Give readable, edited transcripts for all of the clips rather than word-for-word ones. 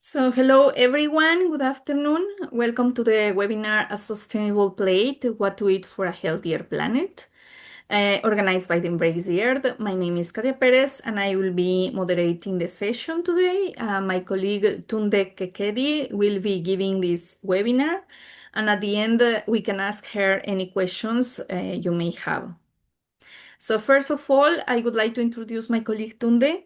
So, hello everyone, good afternoon. Welcome to the webinar A Sustainable Plate, What to Eat for a Healthier Planet, organized by the Embrace the Earth. My name is Katia Perez and I will be moderating the session today. My colleague Tünde Kékedi will be giving this webinar, and at the end we can ask her any questions you may have. So first of all, I would like to introduce my colleague Tünde.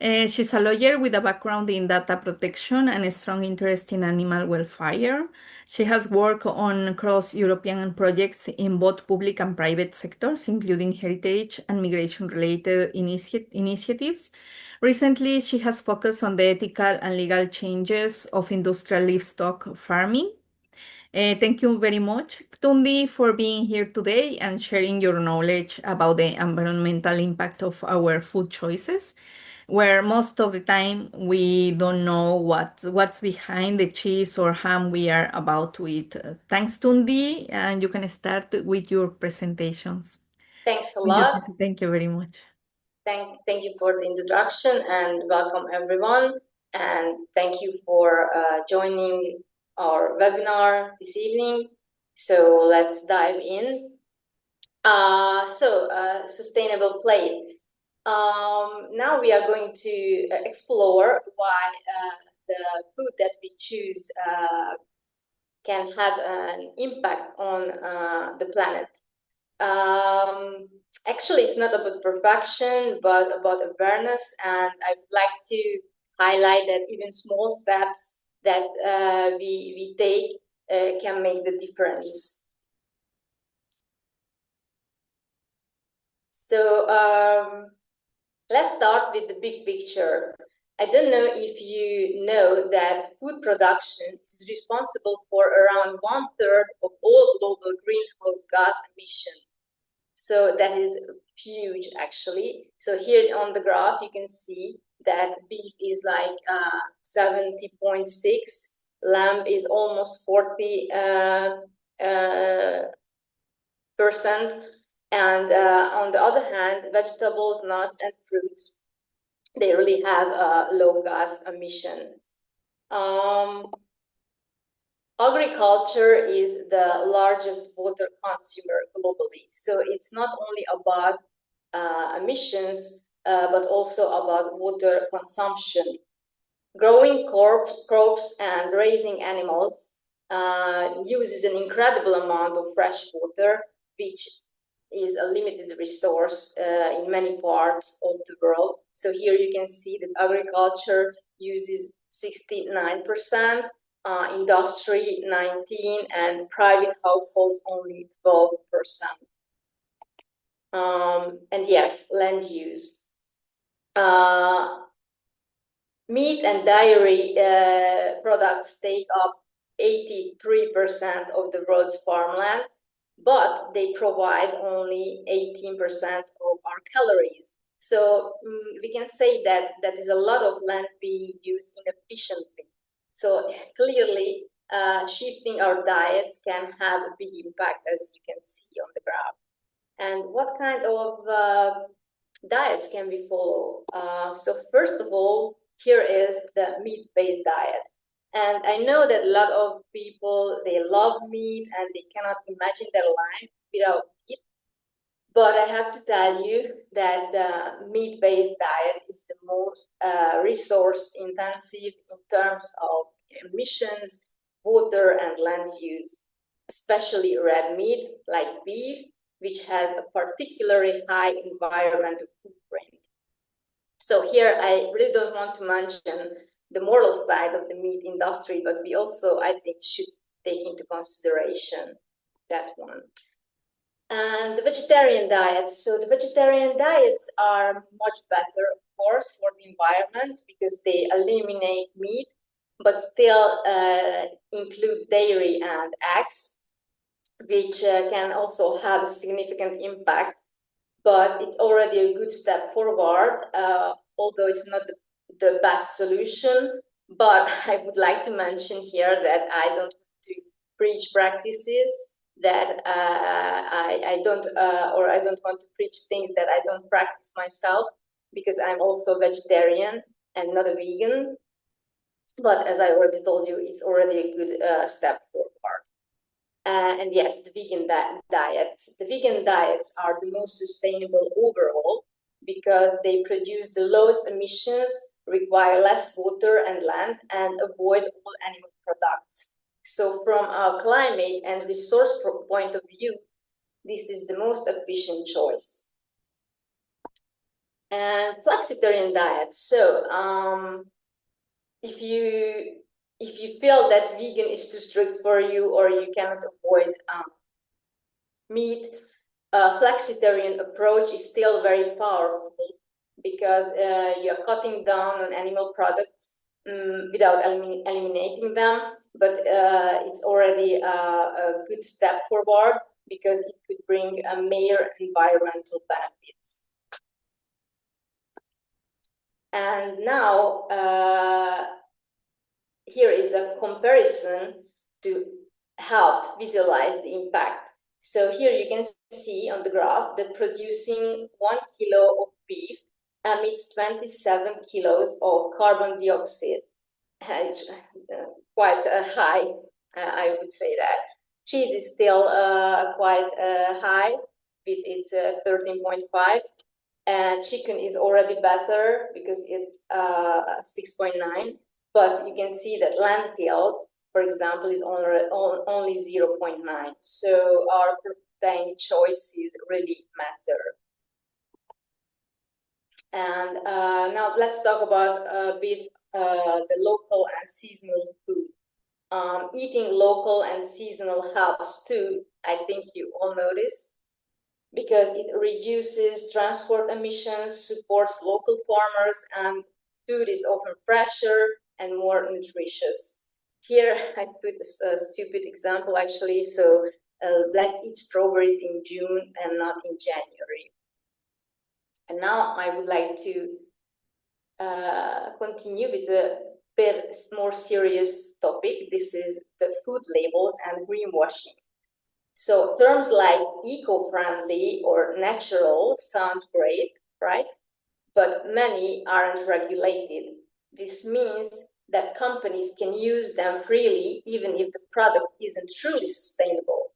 She's a lawyer with a background in data protection and a strong interest in animal welfare. She has worked on cross-European projects in both public and private sectors, including heritage and migration-related initiatives. Recently, she has focused on the ethical and legal changes of industrial livestock farming. Thank you very much, Tundi, for being here today and sharing your knowledge about the environmental impact of our food choices, where most of the time we don't know what's behind the cheese or ham we are about to eat. Thanks, Tundi, and you can start with your presentations. Thanks a lot. Thank you very much. Thank you for the introduction and welcome everyone. And thank you for joining our webinar this evening. So let's dive in. Sustainable plate. Now we are going to explore why the food that we choose can have an impact on the planet. Actually, it's not about perfection, but about awareness. And I would like to highlight that even small steps that we take can make the difference. So let's start with the big picture. I don't know if you know that food production is responsible for around 1/3 of all global greenhouse gas emissions. So that is huge, actually. So here on the graph, you can see that beef is like 70.6, lamb is almost 40%, and on the other hand, vegetables, nuts, and fruits, they really have a low gas emission. Agriculture is the largest water consumer globally. So it's not only about emissions, but also about water consumption. Growing crops and raising animals uses an incredible amount of fresh water, which is a limited resource in many parts of the world. So here you can see that agriculture uses 69%, industry 19%, and private households only 12%. And yes, land use. Meat and dairy products take up 83% of the world's farmland, but they provide only 18% of our calories. So we can say that that is a lot of land being used inefficiently. So clearly, shifting our diets can have a big impact, as you can see on the graph. And what kind of diets can we follow? So first of all, here is the meat-based diet. And I know that a lot of people, they love meat and they cannot imagine their life without meat. But I have to tell you that the meat-based diet is the most resource-intensive in terms of emissions, water, and land use, especially red meat like beef, which has a particularly high environmental footprint. So here I really don't want to mention the moral side of the meat industry, but we also, I think, should take into consideration that one. And the vegetarian diets. So the vegetarian diets are much better, of course, for the environment because they eliminate meat, but still include dairy and eggs, which can also have a significant impact. But it's already a good step forward, although it's not the best solution. But I would like to mention here that I don't want to preach practices that I don't want to preach things that I don't practice myself, because I'm also vegetarian and not a vegan. But as I already told you, it's already a good step forward. And yes, the vegan diets. The vegan diets are the most sustainable overall because they produce the lowest emissions, require less water and land, and avoid all animal products. So from a climate and resource point of view, this is the most efficient choice. And flexitarian diet. So if you feel that vegan is too strict for you or you cannot avoid meat, flexitarian approach is still very powerful because you're cutting down on animal products without eliminating them, but it's already a good step forward because it could bring major environmental benefits. And now here is a comparison to help visualize the impact. So here you can see on the graph that producing 1 kilo of beef emits 27 kilos of carbon dioxide. It's quite high, I would say that. Cheese is still quite high, with its 13.5. And chicken is already better because it's 6.9. But you can see that lentils, for example, is only 0.9. So our protein choices really matter. And now let's talk about a bit the local and seasonal food. Eating local and seasonal helps too, I think you all noticed, because it reduces transport emissions, supports local farmers, and food is often fresher and more nutritious. Here I put a stupid example actually, so let's eat strawberries in June and not in January. And now I would like to continue with a bit more serious topic. This is the food labels and greenwashing. So terms like eco-friendly or natural sound great, right? But many aren't regulated. This means that companies can use them freely even if the product isn't truly sustainable.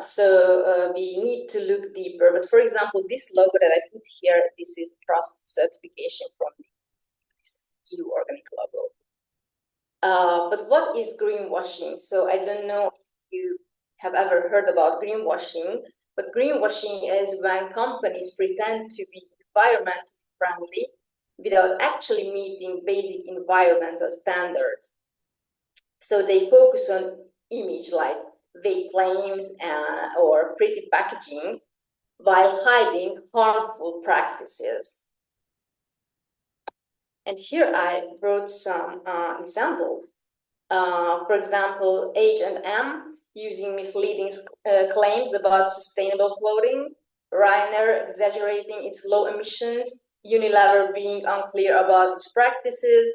So we need to look deeper. But for example, this logo that I put here, this is trust certification from the EU organic logo. But what is greenwashing? So I don't know if you have ever heard about greenwashing, but greenwashing is when companies pretend to be environmentally friendly without actually meeting basic environmental standards. So they focus on image like vague claims or pretty packaging while hiding harmful practices. And here I brought some examples. For example, H&M using misleading claims about sustainable clothing, Ryanair exaggerating its low emissions, Unilever being unclear about its practices,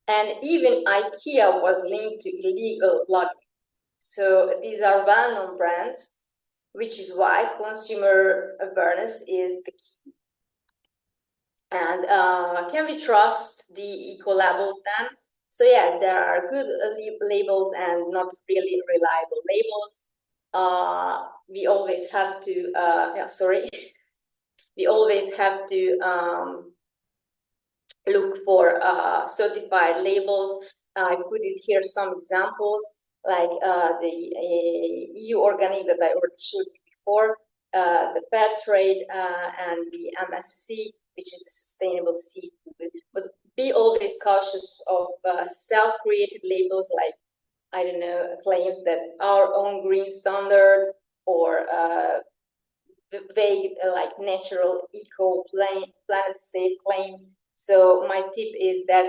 and even IKEA was linked to illegal logging. So these are well-known brands, which is why consumer awareness is the key. And can we trust the eco labels then? So yes, there are good labels and not really reliable labels. We always have to, we always have to look for certified labels. I put it here some examples like the EU organic that I already showed you before, the fair trade and the MSC, which is the sustainable seafood. But be always cautious of self-created labels like, I don't know, claims that our own green standard or vague like natural, eco, planet safe claims. So my tip is that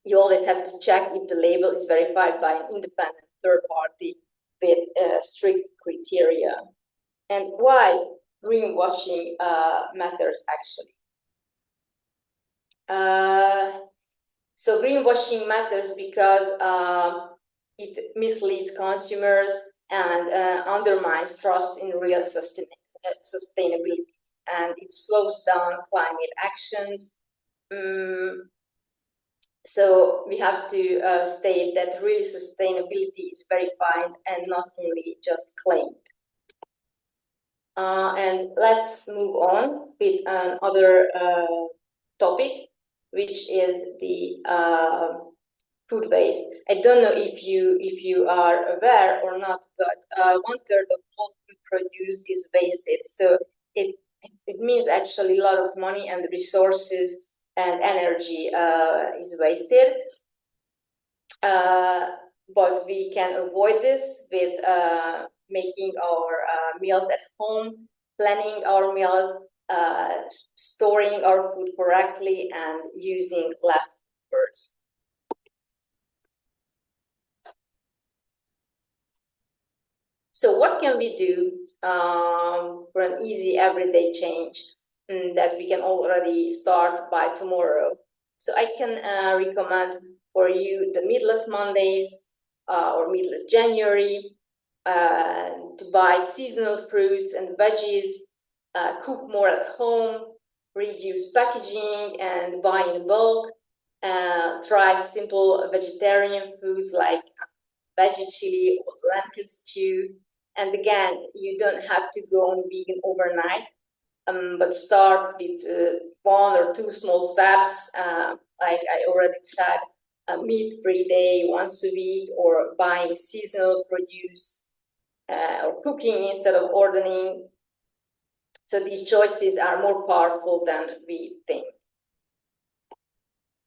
you always have to check if the label is verified by an independent third party with strict criteria. And why greenwashing matters actually. So greenwashing matters because it misleads consumers and undermines trust in real sustainability, and it slows down climate actions. So we have to state that really sustainability is verified and not only just claimed. And let's move on with another topic, which is the food waste. I don't know if you are aware or not, but 1/3 of all food produced is wasted. So it means actually a lot of money and resources and energy is wasted. But we can avoid this with making our meals at home, planning our meals, storing our food correctly, and using leftovers. So what can we do for an easy everyday change that we can already start by tomorrow? So I can recommend for you the meatless Mondays or meatless January, to buy seasonal fruits and veggies, cook more at home, reduce packaging and buy in bulk, try simple vegetarian foods like veggie chili or lentil stew. And again, you don't have to go on vegan overnight, but start with 1 or 2 small steps, like I already said, a meat-free day once a week, or buying seasonal produce, or cooking instead of ordering. So these choices are more powerful than we think.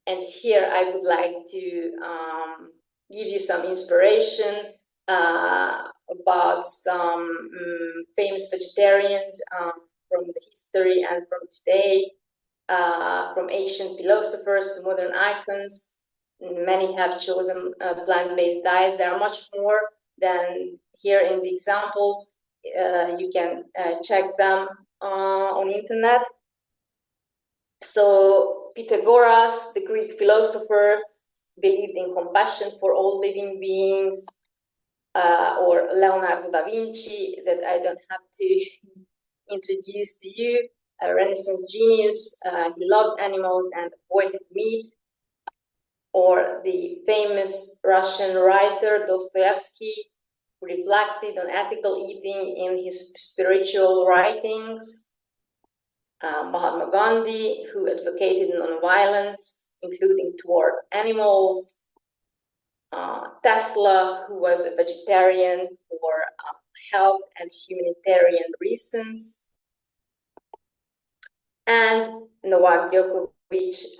And here I would like to give you some inspiration about some famous vegetarians from the history and from today, from ancient philosophers to modern icons. Many have chosen plant-based diets. There are much more than here in the examples. You can check them on the internet. So Pythagoras, the Greek philosopher, believed in compassion for all living beings, or Leonardo da Vinci, that I don't have to introduce to you, a Renaissance genius. He loved animals and avoided meat. Or the famous Russian writer Dostoevsky, who reflected on ethical eating in his spiritual writings. Mahatma Gandhi, who advocated non-violence, including toward animals. Tesla, who was a vegetarian for health and humanitarian reasons. And Novak Djokovic,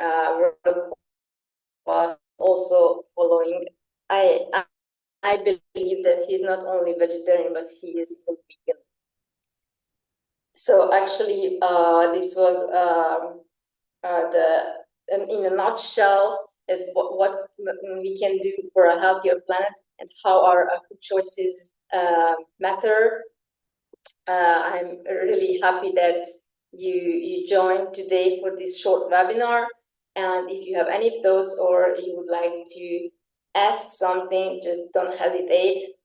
was also following. I believe that he's not only vegetarian, but he is even vegan. So actually, this was in a nutshell, is what we can do for a healthier planet and how our food choices matter. I'm really happy that you joined today for this short webinar. And if you have any thoughts or you would like to ask something, just don't hesitate.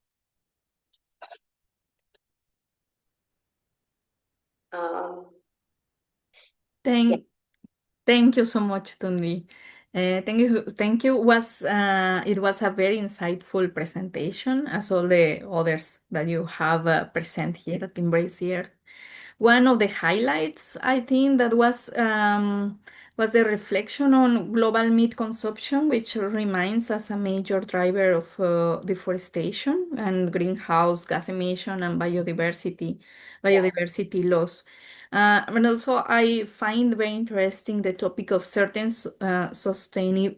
Thank you so much, Tundi. Thank you. It was a very insightful presentation, as all the others that you have present here at Embrace the Earth. One of the highlights, I think, that was the reflection on global meat consumption, which remains as a major driver of deforestation and greenhouse gas emission and biodiversity loss. And also, I find very interesting the topic of certain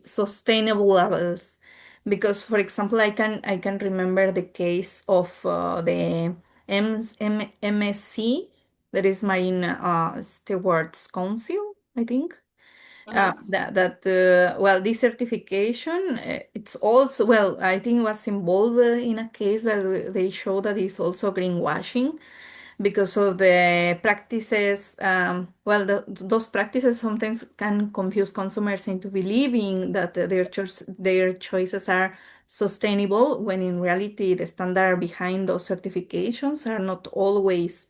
sustainable levels, because, for example, I can remember the case of the MSC, that is Marine Stewards Council, I think. Well, this certification, it's also, well, I think it was involved in a case that they show that it's also greenwashing because of the practices. Those practices sometimes can confuse consumers into believing that their choices are sustainable, when in reality the standard behind those certifications are not always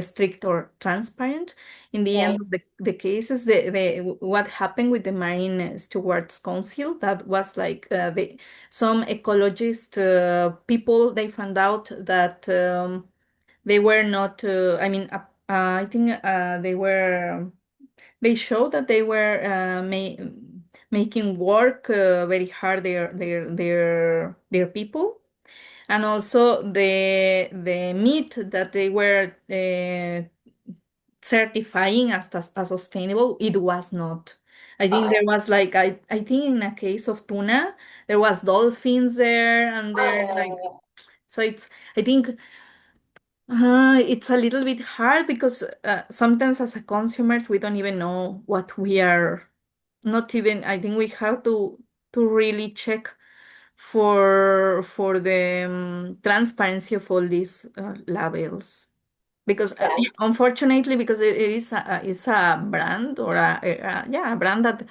strict or transparent. In the end Right. of the cases, what happened with the Marine Stewards Council, that was like some ecologist people, they found out that they were not, I think they showed that they were making work very hard their people, and also the meat that they were certifying as sustainable, it was not. I think Oh, there was like I think in a case of tuna, there was dolphins there, and they're like, oh, so it's, I think it's a little bit hard because sometimes as a consumers we don't even know what we are, not even, I think we have to really check for the transparency of all these labels, because right. yeah, unfortunately, because it is it's a brand or yeah, a brand that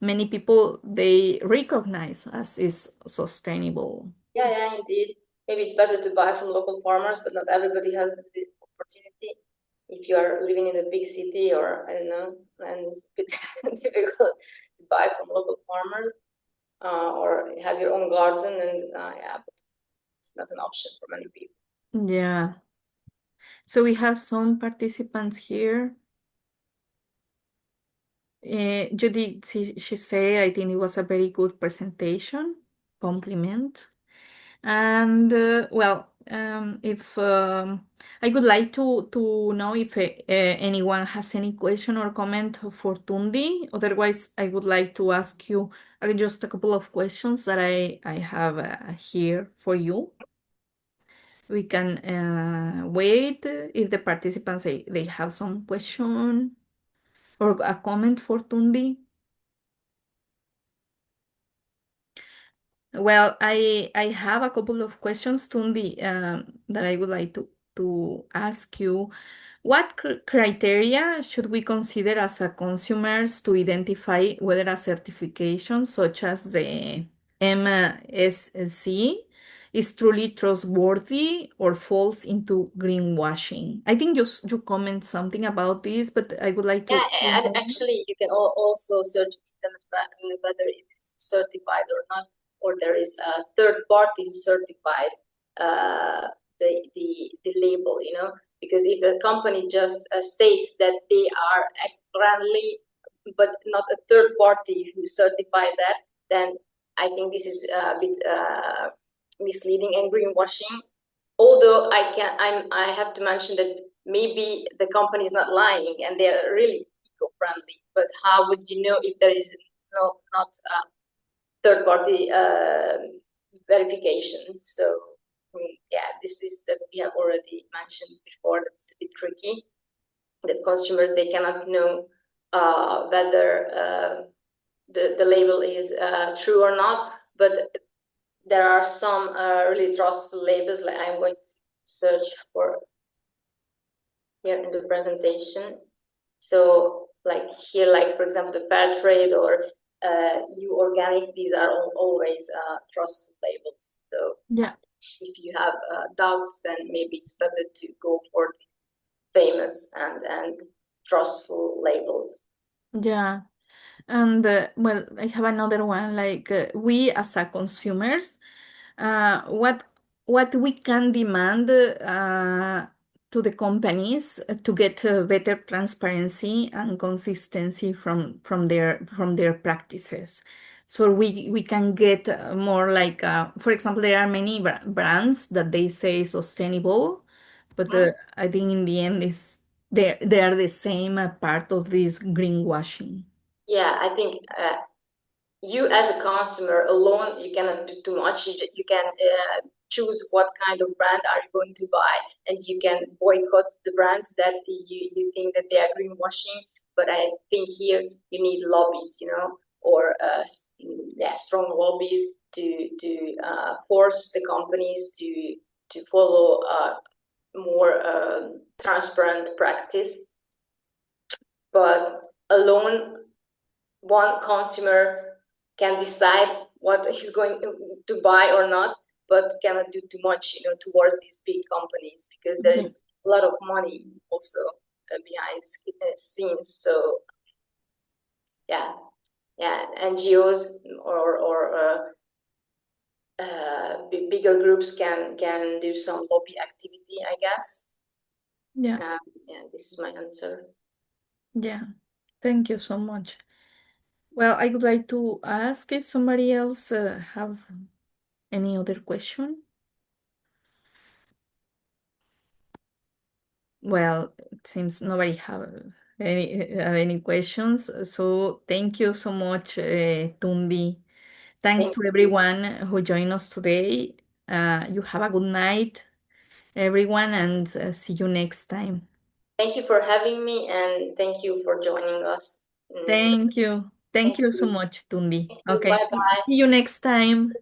many people they recognize as is sustainable. Yeah, yeah, indeed. Maybe it's better to buy from local farmers, but not everybody has the opportunity. If you are living in a big city, or I don't know, and it's a bit difficult to buy from local farmers, or have your own garden, and yeah, but it's not an option for many people. Yeah, so we have some participants here. Judy, she said, I think it was a very good presentation, compliment. And well, if I would like to know if anyone has any question or comment for Tundi. Otherwise, I would like to ask you just a couple of questions that I have here for you. We can wait if the participants say they have some question or a comment for Tundi. Well, I have a couple of questions, Tundi, that I would like to ask you. What criteria should we consider as a consumers to identify whether a certification such as the MSC is truly trustworthy or falls into greenwashing? I think you comment something about this, but I would like Yeah, to and know. actually, you can also search internet whether it is certified or not, or there is a third party who certified the label. You know, because if a company just states that they are friendly, but not a third party who certified that, then I think this is a bit misleading and greenwashing. Although I have to mention that maybe the company is not lying and they are really eco-friendly, but how would you know if there is not third party verification? So yeah, this is that we have already mentioned before, that it's a bit tricky, that consumers, they cannot know whether the label is true or not, but there are some really trustful labels. Like I'm going to search for here in the presentation. So like here, like for example, the fair trade or you organic, these are always trusted labels. So Yeah, if you have doubts, then maybe it's better to go for the famous and trustful labels. yeah. And well, I have another one. Like we as a consumers, what we can demand to the companies to get better transparency and consistency from their practices. So we can get more like, for example, there are many brands that they say sustainable, but Mhm. I think in the end is they are the same part of this greenwashing. Yeah, I think you as a consumer alone, you cannot do too much. You can choose what kind of brand are you going to buy, and you can boycott the brands that you think that they are greenwashing. But I think here you need lobbies, you know, or yeah, strong lobbies to force the companies to follow more transparent practice. But alone, one consumer can decide what he's going to buy or not, but cannot do too much, you know, towards these big companies, because there is a lot of money also behind the scenes. So yeah, NGOs or bigger groups can do some lobby activity, I guess. Yeah. Yeah, this is my answer. Yeah. Thank you so much. Well, I would like to ask if somebody else have any other question. Well, it seems nobody have any questions. So thank you so much, Tundi. Thanks Thank to you. everyone who joined us today. You have a good night, everyone, and see you next time. Thank you for having me, and thank you for joining us today. Thank you. Thank Thank you so you. much, Tundi. Thank you. Okay, Bye see bye. you next time.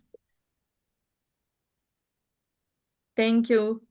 Thank you.